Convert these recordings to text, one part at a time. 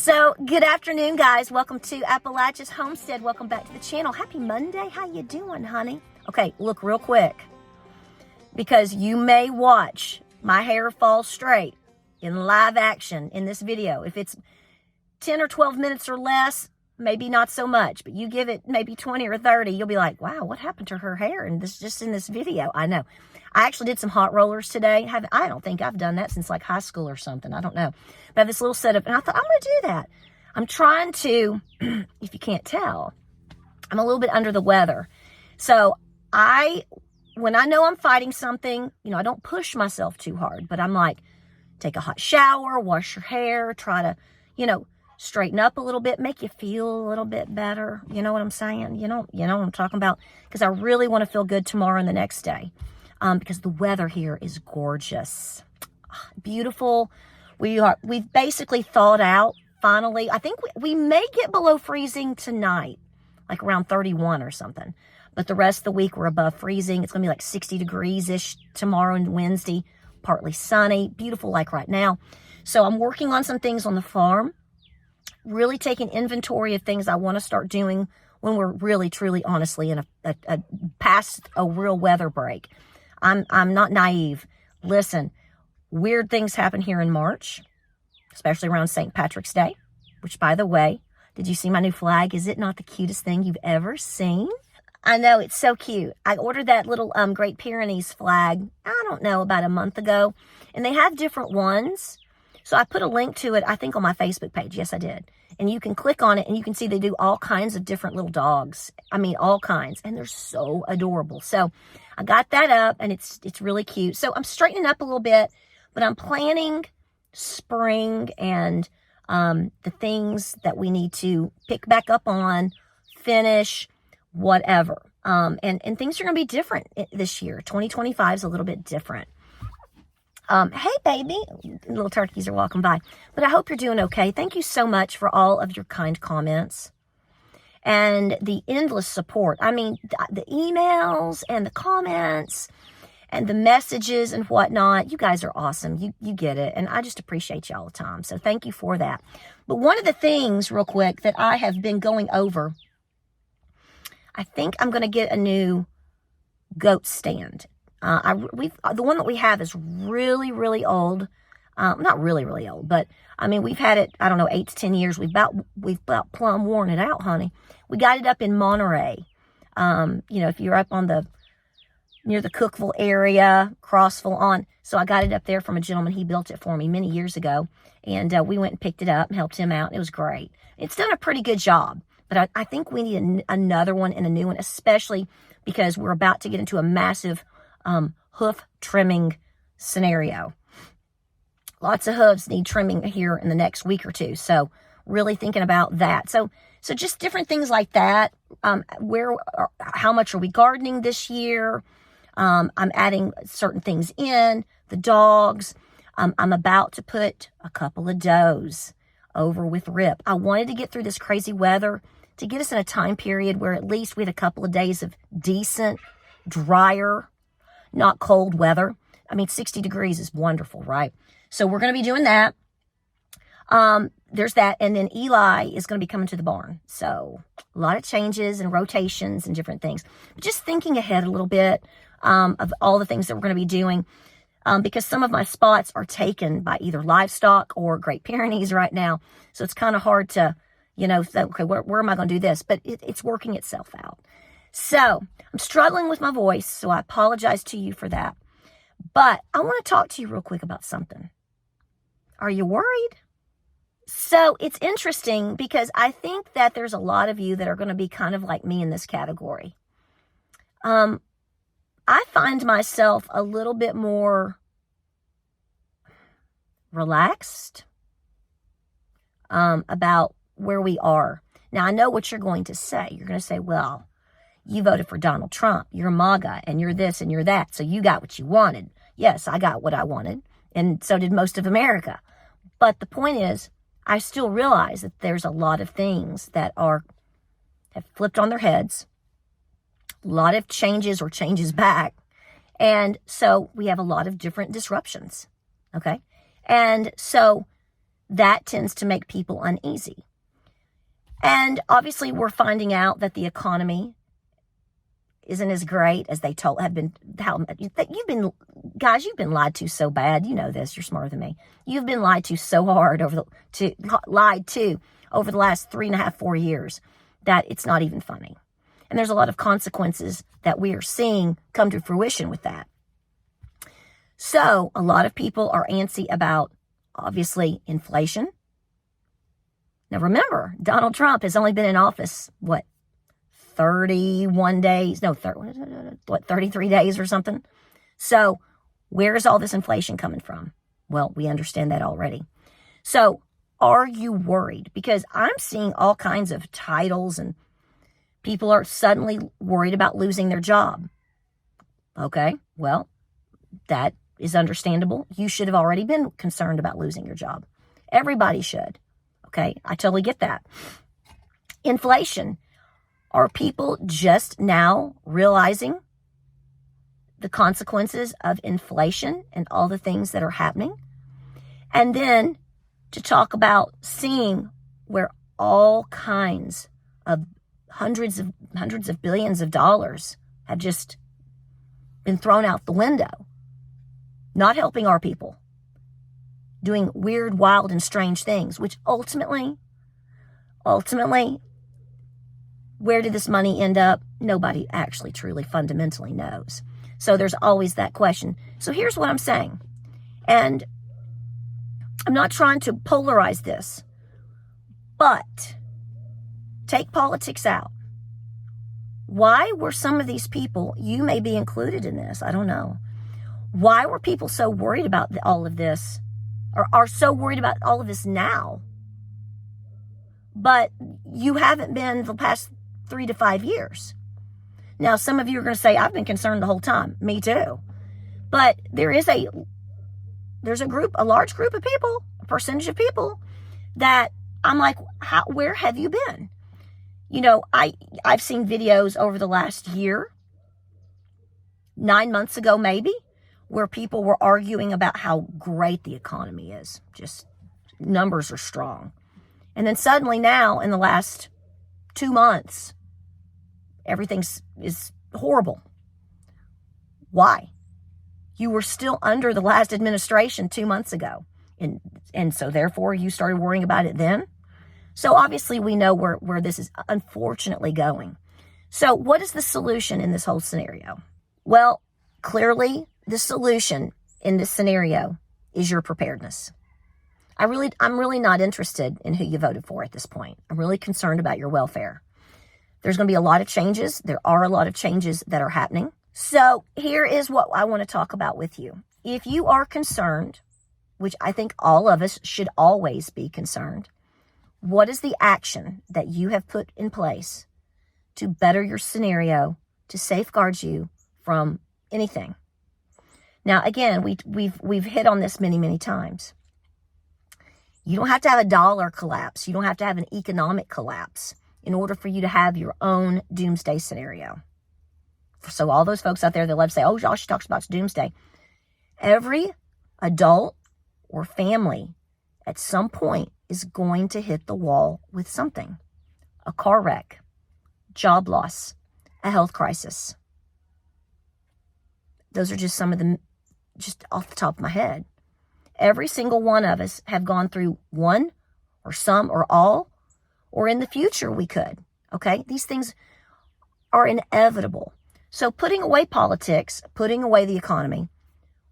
So, good afternoon, guys. Welcome to Appalachia's Homestead. Welcome back to the channel. Happy Monday. How you doing, honey? Okay, look real quick, because you may watch my hair fall straight in live action in this video. If it's 10 or 12 minutes or less, maybe not so much, but you give it maybe 20 or 30, you'll be like, wow, what happened to her hair? And this just in this video. I know. I actually did some hot rollers today. I don't think I've done that since like high school or something. I don't know. But I have this little setup, and I thought, I'm going to do that. I'm trying to, if you can't tell, I'm a little bit under the weather. So when I know I'm fighting something, I don't push myself too hard, but I'm like, take a hot shower, wash your hair, try to, straighten up a little bit, make you feel a little bit better. You know what I'm saying? You know what I'm talking about? Because I really want to feel good tomorrow and the next day. Because the weather here is gorgeous, beautiful. We've basically thawed out finally. I think we may get below freezing tonight, like around 31 or something. But the rest of the week we're above freezing. It's gonna be like 60 degrees-ish tomorrow and Wednesday, partly sunny, beautiful like right now. So I'm working on some things on the farm, really taking inventory of things I want to start doing when we're really, truly, honestly in a past a real weather break. I'm not naive. Listen, weird things happen here in March, especially around St. Patrick's Day, which, by the way, did you see my new flag? Is it not the cutest thing you've ever seen? I know, it's so cute. I ordered that little Great Pyrenees flag, I don't know, about a month ago, and they have different ones. So I put a link to it, I think, on my Facebook page. Yes, I did. And you can click on it, and you can see they do all kinds of different little dogs. I mean, all kinds. And they're so adorable. So I got that up, and it's really cute. So I'm straightening up a little bit, but I'm planning spring and the things that we need to pick back up on, finish, whatever. And things are going to be different this year. 2025 is a little bit different. Hey, baby, little turkeys are walking by, but I hope you're doing okay. Thank you so much for all of your kind comments and the endless support. I mean, the emails and the comments and the messages and whatnot. You guys are awesome. You get it. And I just appreciate you all the time. So thank you for that. But one of the things real quick that I have been going over, I think I'm going to get a new goat stand. The one that we have is really, really old. Not really, really old, but I mean, we've had it, I don't know, 8 to 10 years. We've about plumb worn it out, honey. We got it up in Monterey. If you're up on near the Cookville area, Crossville on. So I got it up there from a gentleman. He built it for me many years ago. And we went and picked it up and helped him out. It was great. It's done a pretty good job. But I think we need another one and a new one, especially because we're about to get into a massive hoof trimming scenario. Lots of hooves need trimming here in the next week or two. So really thinking about that. So just different things like that. How much are we gardening this year? I'm adding certain things in, the dogs. I'm about to put a couple of does over with Rip. I wanted to get through this crazy weather to get us in a time period where at least we had a couple of days of decent, drier, not cold weather. I mean, 60 degrees is wonderful, right? So we're going to be doing that. There's that. And then Eli is going to be coming to the barn. So a lot of changes and rotations and different things. But just thinking ahead a little bit of all the things that we're going to be doing. Because some of my spots are taken by either livestock or Great Pyrenees right now. So it's kind of hard to, say, okay, where am I going to do this? But it's working itself out. So I'm struggling with my voice, so I apologize to you for that. But I want to talk to you real quick about something. Are you worried? So it's interesting because I think that there's a lot of you that are going to be kind of like me in this category. I find myself a little bit more relaxed about where we are. Now, I know what you're going to say. You're going to say, well, you voted for Donald Trump. You're MAGA, and you're this, and you're that. So you got what you wanted. Yes, I got what I wanted, and so did most of America. But the point is, I still realize that there's a lot of things that have flipped on their heads. A lot of changes or changes back. And so we have a lot of different disruptions. Okay? And so that tends to make people uneasy. And obviously we're finding out that the economy isn't as great as they have been. Guys, you've been lied to so bad. You know this. You're smarter than me. You've been lied to so hard over the last 3.5, 4 years that it's not even funny. And there's a lot of consequences that we are seeing come to fruition with that. So a lot of people are antsy about, obviously, inflation. Now remember, Donald Trump has only been in office, 31 days? No, 33 days or something? So where is all this inflation coming from? Well, we understand that already. So are you worried? Because I'm seeing all kinds of titles and people are suddenly worried about losing their job. Okay, well, that is understandable. You should have already been concerned about losing your job. Everybody should. Okay, I totally get that. Inflation. Are people just now realizing the consequences of inflation and all the things that are happening? And then to talk about seeing where all kinds of hundreds of billions of dollars have just been thrown out the window, not helping our people, doing weird, wild, and strange things, which ultimately, where did this money end up? Nobody actually truly fundamentally knows. So there's always that question. So here's what I'm saying. And I'm not trying to polarize this, but take politics out. Why were some of these people, you may be included in this, I don't know. Why were people so worried about all of this, or are so worried about all of this now? But you haven't been the past 3 to 5 years. Now, some of you are going to say, I've been concerned the whole time. Me too. But there's a large group of people, a percentage of people that I'm like, where have you been? You know, I've seen videos over the last year, 9 months ago maybe, where people were arguing about how great the economy is. Just numbers are strong. And then suddenly now, in the last 2 months, everything is horrible. Why? You were still under the last administration 2 months ago. And so therefore you started worrying about it then. So obviously we know where this is unfortunately going. So what is the solution in this whole scenario? Well, clearly the solution in this scenario is your preparedness. I'm really not interested in who you voted for at this point. I'm really concerned about your welfare. There's going to be a lot of changes. There are a lot of changes that are happening. So here is what I want to talk about with you. If you are concerned, which I think all of us should always be concerned, what is the action that you have put in place to better your scenario, to safeguard you from anything? Now, again, we've hit on this many, many times. You don't have to have a dollar collapse. You don't have to have an economic collapse in order for you to have your own doomsday scenario. So all those folks out there that love to say, oh, Josh, she talks about doomsday. Every adult or family at some point is going to hit the wall with something. A car wreck, job loss, a health crisis. Those are just some of them, just off the top of my head. Every single one of us have gone through one or some or all, or in the future we could, okay? These things are inevitable. So putting away politics, putting away the economy,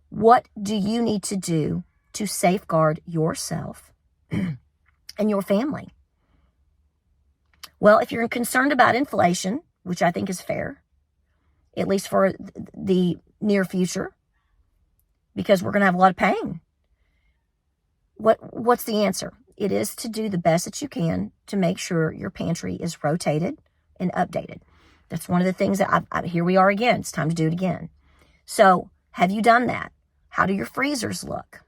what do you need to do to safeguard yourself and your family? Well, if you're concerned about inflation, which I think is fair, at least for the near future, because we're going to have a lot of pain. What's the answer? It is to do the best that you can to make sure your pantry is rotated and updated. That's one of the things that here we are again. It's time to do it again. So have you done that? How do your freezers look?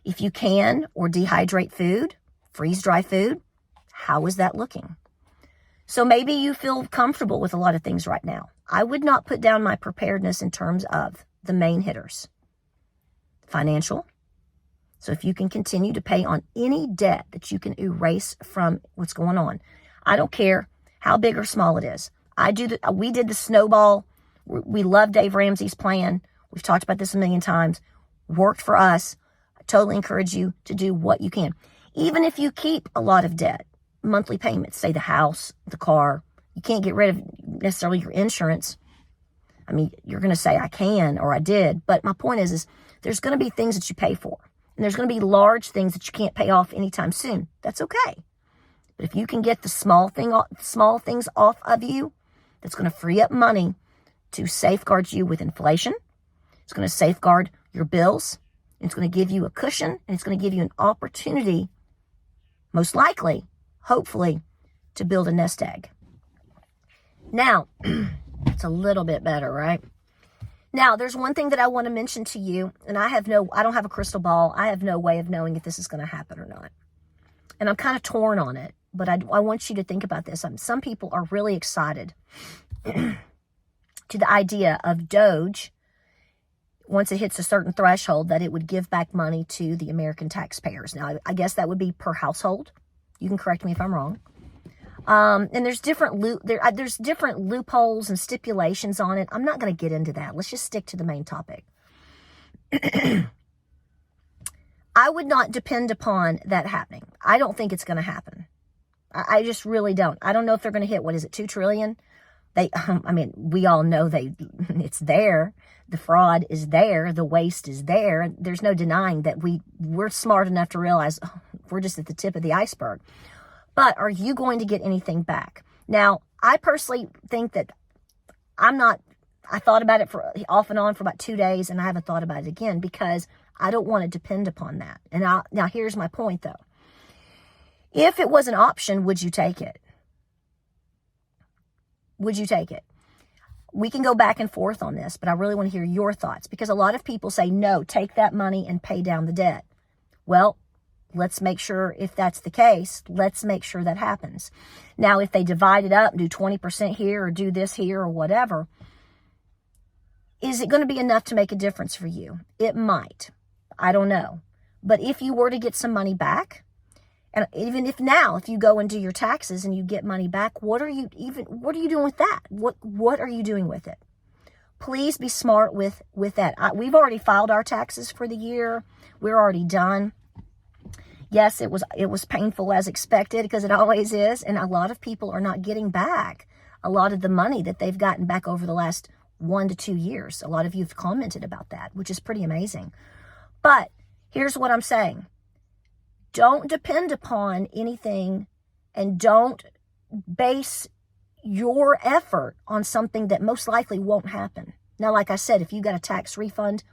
If you can or dehydrate food, freeze dry food, how is that looking? So maybe you feel comfortable with a lot of things right now. I would not put down my preparedness in terms of the main hitters. Financial, So if you can continue to pay on any debt that you can erase from what's going on, I don't care how big or small it is. We did the snowball. We love Dave Ramsey's plan. We've talked about this a million times. Worked for us. I totally encourage you to do what you can. Even if you keep a lot of debt, monthly payments, say the house, the car, you can't get rid of necessarily your insurance. I mean, you're going to say I can or I did, but my point is there's going to be things that you pay for. And there's going to be large things that you can't pay off anytime soon. That's okay. But if you can get the small things off of you, that's going to free up money to safeguard you with inflation. It's going to safeguard your bills. It's going to give you a cushion, and it's going to give you an opportunity, most likely, hopefully, to build a nest egg. Now, it's a little bit better, right? Now, there's one thing that I want to mention to you, and I don't have a crystal ball. I have no way of knowing if this is going to happen or not. And I'm kind of torn on it, but I want you to think about this. Some people are really excited to the idea of DOGE, once it hits a certain threshold, that it would give back money to the American taxpayers. Now, I guess that would be per household. You can correct me if I'm wrong. And there's different loopholes and stipulations on it. I'm not going to get into that. Let's just stick to the main topic. I would not depend upon that happening. I don't think it's going to happen. I just really don't. I don't know if they're going to hit, what is it, $2 trillion? We all know it's there. The fraud is there. The waste is there. There's no denying that we're smart enough to realize we're just at the tip of the iceberg. But are you going to get anything back? Now, I personally think that I thought about it off and on for about 2 days, and I haven't thought about it again because I don't want to depend upon that. And now here's my point, though. If it was an option, would you take it? Would you take it? We can go back and forth on this, but I really want to hear your thoughts because a lot of people say, no, take that money and pay down the debt. Well, let's make sure if that's the case, let's make sure that happens. Now, if they divide it up, do 20% here or do this here or whatever, is it going to be enough to make a difference for you? It might. I don't know. But if you were to get some money back, and even if you go and do your taxes and you get money back, what are you doing with that? What are you doing with it? Please be smart with that. We've already filed our taxes for the year. We're already done. Yes, it was painful as expected because it always is. And a lot of people are not getting back a lot of the money that they've gotten back over the last 1 to 2 years. A lot of you have commented about that, which is pretty amazing. But here's what I'm saying. Don't depend upon anything and don't base your effort on something that most likely won't happen. Now, like I said, if you got a tax refund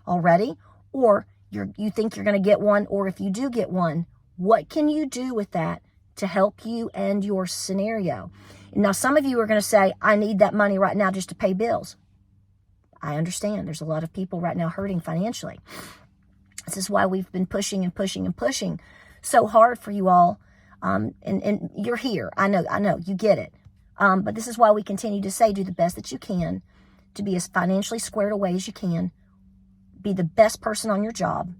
already, or you think you're going to get one, or if you do get one, what can you do with that to help you and your scenario? Now, some of you are going to say, I need that money right now just to pay bills. I understand. There's a lot of people right now hurting financially. This is why we've been pushing and pushing and pushing so hard for you all. And you're here. I know, you get it. But this is why we continue to say, do the best that you can to be as financially squared away as you can. Be the best person on your job.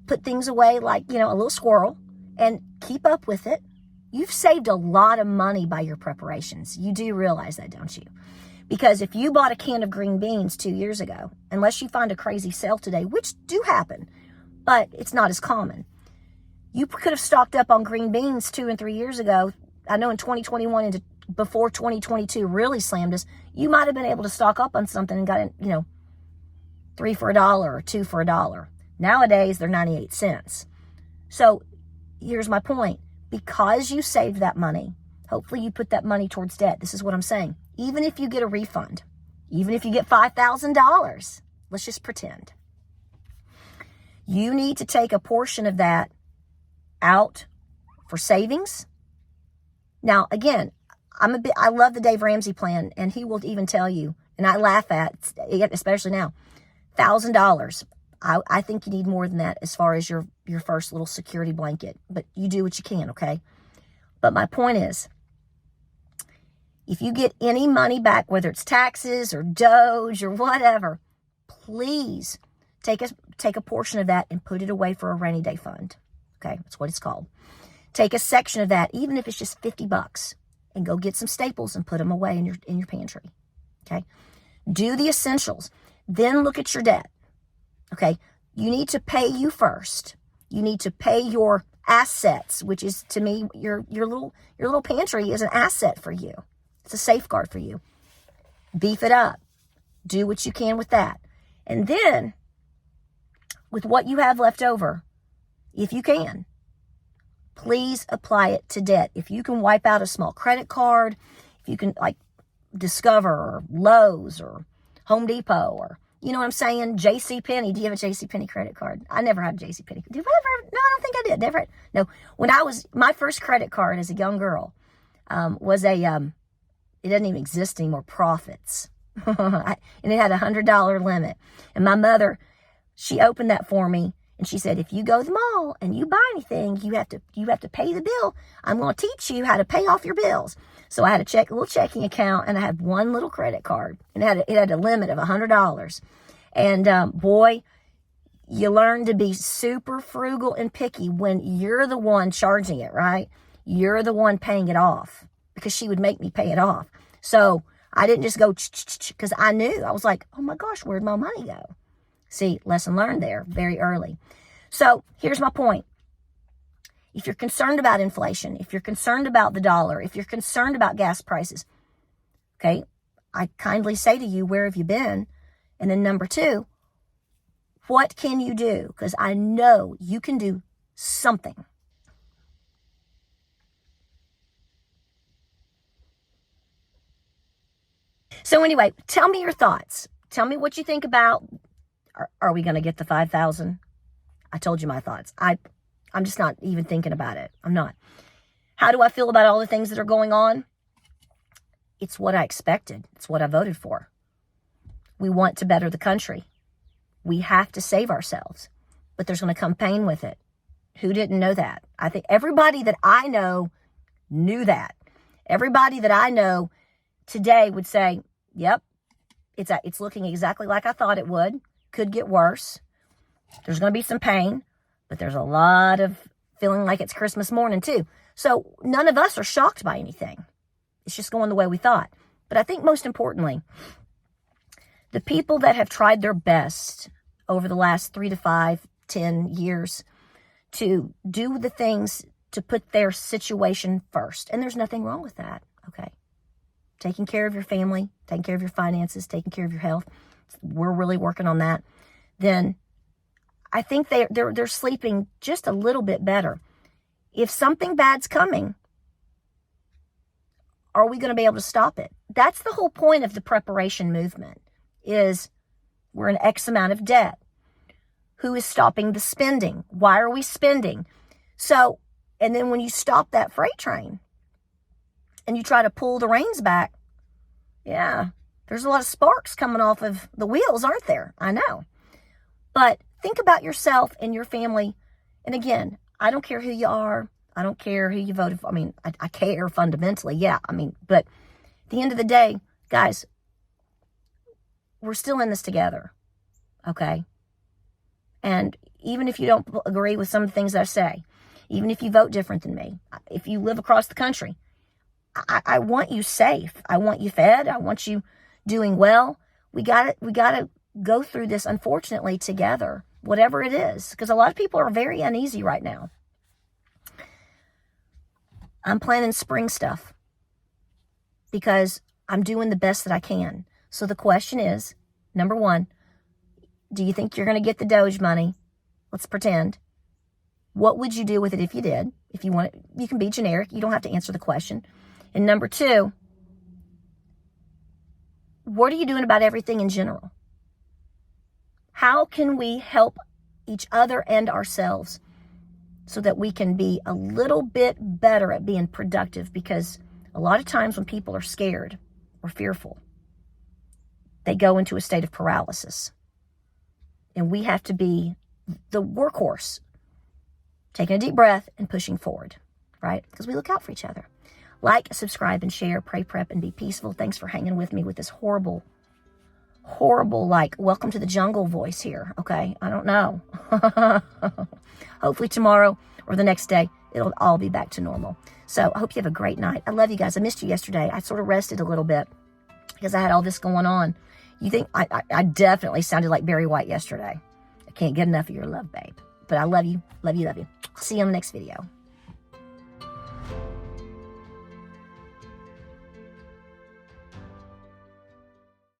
Put things away like, a little squirrel and keep up with it. You've saved a lot of money by your preparations. You do realize that, don't you? Because if you bought a can of green beans 2 years ago, unless you find a crazy sale today, which do happen, but it's not as common. You could have stocked up on green beans 2 and 3 years ago. I know in 2021 and before 2022 really slammed us, you might have been able to stock up on something and got it, 3 for $1 or 2 for $1. Nowadays, they're 98 cents. So here's my point. Because you saved that money, hopefully you put that money towards debt. This is what I'm saying. Even if you get a refund, even if you get $5,000, let's just pretend. You need to take a portion of that out for savings. Now, again, I love the Dave Ramsey plan, and he will even tell you, and I laugh at, especially now, $1,000. I think you need more than that as far as your first little security blanket, but you do what you can, okay? But my point is, if you get any money back, whether it's taxes or DOGE or whatever, please take take a portion of that and put it away for a rainy day fund. Okay, that's what it's called. Take a section of that, even if it's just $50, and go get some staples and put them away in your pantry. Okay, do the essentials. Then look at your debt. Okay, you need to pay you first. You need to pay your assets, which is, to me, your little pantry is an asset for you. It's a safeguard for you. Beef it up. Do what you can with that. And then, with what you have left over, if you can, please apply it to debt. If you can wipe out a small credit card, if you can, like Discover or Lowe's or Home Depot, or, you know what I'm saying, JCPenney. Do you have a JCPenney credit card? I never had a JCPenney. Did I ever? No, I don't think I did. Never. No. When my first credit card as a young girl was it doesn't even exist anymore, Profits. And it had $100 limit. And my mother, she opened that for me, and she said, if you go to the mall and you buy anything, you have to pay the bill. I'm going to teach you how to pay off your bills. So I had a little checking account, and I had one little credit card, and it had a limit of $100. And boy, you learn to be super frugal and picky when you're the one charging it, right? You're the one paying it off, because she would make me pay it off. So I didn't just go, because I knew. I was like, oh my gosh, where'd my money go? See, lesson learned there very early. So here's my point. If you're concerned about inflation, if you're concerned about the dollar, if you're concerned about gas prices, okay, I kindly say to you, where have you been? And then number 2, what can you do? Because I know you can do something. So anyway, tell me your thoughts. Tell me what you think about, are we going to get the 5,000? I told you my thoughts. I'm just not even thinking about it. I'm not. How do I feel about all the things that are going on? It's what I expected. It's what I voted for. We want to better the country. We have to save ourselves. But there's going to come pain with it. Who didn't know that? I think everybody that I know knew that. Everybody that I know today would say, yep, it's looking exactly like I thought it would. Could get worse. There's going to be some pain, but there's a lot of feeling like it's Christmas morning too. So none of us are shocked by anything. It's just going the way we thought. But I think most importantly, the people that have tried their best over the last 3 to 5, 10 years to do the things to put their situation first. And there's nothing wrong with that. Okay. Taking care of your family, taking care of your finances, taking care of your health. We're really working on that. Then I think they're sleeping just a little bit better. If something bad's coming, are we going to be able to stop it? That's the whole point of the preparation movement, is we're in X amount of debt. Who is stopping the spending? Why are we spending? So, and then when you stop that freight train and you try to pull the reins back, yeah, there's a lot of sparks coming off of the wheels, aren't there? I know. But think about yourself and your family. And again, I don't care who you are. I don't care who you voted for. I mean, I care fundamentally. Yeah, I mean, but at the end of the day, guys, we're still in this together. Okay? And even if you don't agree with some of the things I say, even if you vote different than me, if you live across the country, I want you safe. I want you fed. I want you doing well. We gotta go through this, unfortunately, together, whatever it is, because a lot of people are very uneasy right now. I'm planning spring stuff because I'm doing the best that I can. So the question is, number 1, do you think you're going to get the DOGE money? Let's pretend. What would you do with it if you did? If you want it, you can be generic. You don't have to answer the question. And number 2, what are you doing about everything in general? How can we help each other and ourselves so that we can be a little bit better at being productive? Because a lot of times when people are scared or fearful, they go into a state of paralysis. And we have to be the workhorse, taking a deep breath and pushing forward, right? Because we look out for each other. Like, subscribe, and share. Pray, prep, and be peaceful. Thanks for hanging with me with this horrible horrible, like, welcome to the jungle voice here, okay? I don't know. Hopefully tomorrow or the next day, it'll all be back to normal. So I hope you have a great night. I love you guys. I missed you yesterday. I sort of rested a little bit because I had all this going on. You think I definitely sounded like Barry White yesterday. I can't get enough of your love, babe. But I love you. Love you, love you. See you on the next video.